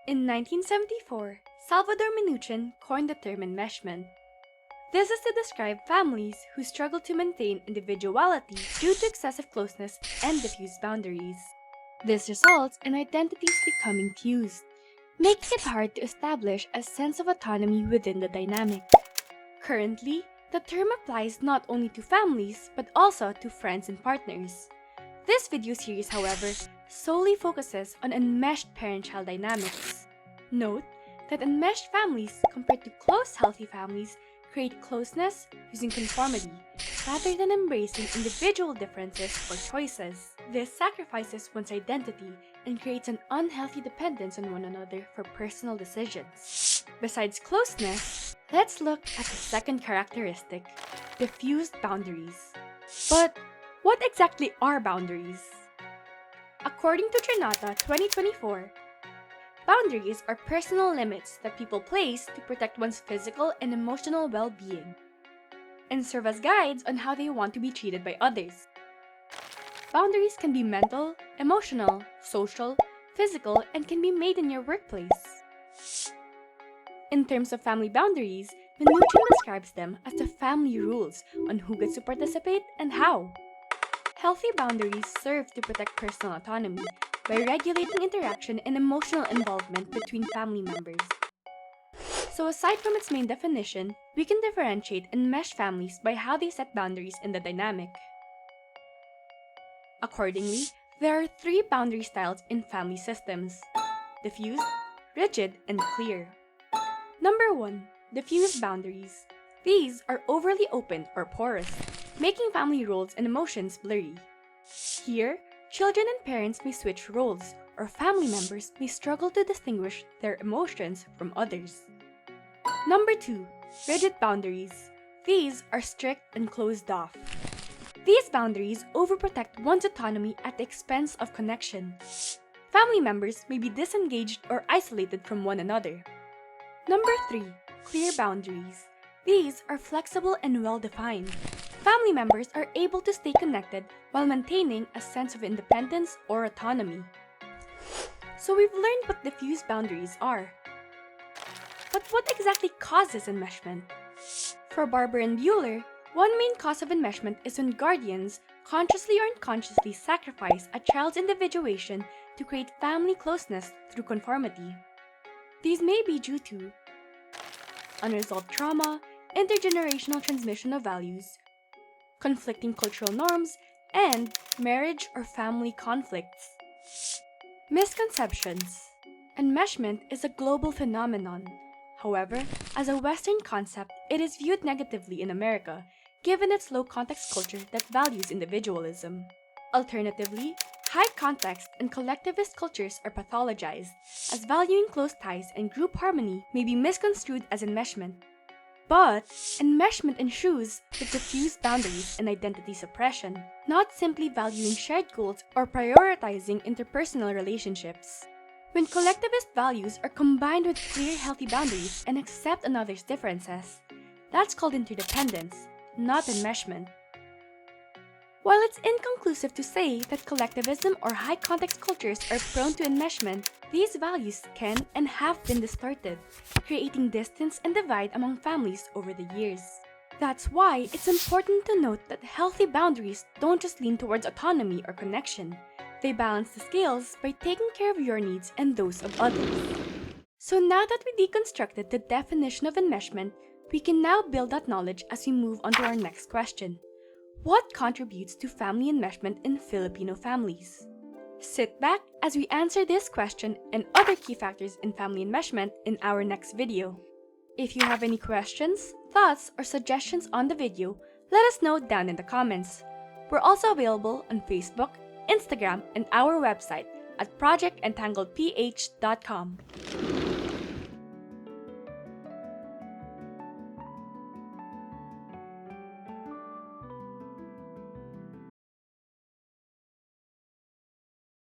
In 1974, Salvador Minuchin coined the term enmeshment. This is to describe families who struggle to maintain individuality due to excessive closeness and diffuse boundaries. This results in identities becoming fused, making it hard to establish a sense of autonomy within the dynamic. Currently, the term applies not only to families but also to friends and partners. This video series, however, solely focuses on enmeshed parent-child dynamics. Note that enmeshed families compared to close healthy families create closeness using conformity rather than embracing individual differences or choices. This sacrifices one's identity and creates an unhealthy dependence on one another for personal decisions. Besides closeness, let's look at the second characteristic, diffused boundaries. But what exactly are boundaries? According to Trinata 2024, boundaries are personal limits that people place to protect one's physical and emotional well-being, and serve as guides on how they want to be treated by others. Boundaries can be mental, emotional, social, physical, and can be made in your workplace. In terms of family boundaries, Minuchin describes them as the family rules on who gets to participate and how. Healthy boundaries serve to protect personal autonomy by regulating interaction and emotional involvement between family members. So aside from its main definition, we can differentiate enmeshed families by how they set boundaries in the dynamic. Accordingly, there are three boundary styles in family systems: diffuse, rigid, and clear. Number 1. Diffuse boundaries. These are overly open or porous, making family roles and emotions blurry. Here, children and parents may switch roles, or family members may struggle to distinguish their emotions from others. Number 2. Rigid boundaries. These are strict and closed off. These boundaries overprotect one's autonomy at the expense of connection. Family members may be disengaged or isolated from one another. Number 3. Clear boundaries. These are flexible and well-defined. Family members are able to stay connected while maintaining a sense of independence or autonomy. So we've learned what diffuse boundaries are. But what exactly causes enmeshment? For Barber and Bueller, one main cause of enmeshment is when guardians consciously or unconsciously sacrifice a child's individuation to create family closeness through conformity. These may be due to unresolved trauma, intergenerational transmission of values, conflicting cultural norms, and marriage or family conflicts. Misconceptions. Enmeshment is a global phenomenon. However, as a Western concept, it is viewed negatively in America, given its low-context culture that values individualism. Alternatively, high-context and collectivist cultures are pathologized, as valuing close ties and group harmony may be misconstrued as enmeshment. But enmeshment ensues with diffuse boundaries and identity suppression, not simply valuing shared goals or prioritizing interpersonal relationships. When collectivist values are combined with clear, healthy boundaries and accept another's differences, that's called interdependence, not enmeshment. While it's inconclusive to say that collectivism or high-context cultures are prone to enmeshment, these values can and have been distorted, creating distance and divide among families over the years. That's why it's important to note that healthy boundaries don't just lean towards autonomy or connection. They balance the scales by taking care of your needs and those of others. So now that we deconstructed the definition of enmeshment, we can now build that knowledge as we move on to our next question. What contributes to family enmeshment in Filipino families? Sit back as we answer this question and other key factors in family enmeshment in our next video. If you have any questions, thoughts, or suggestions on the video, let us know down in the comments. We're also available on Facebook, Instagram, and our website at projectentangledph.com.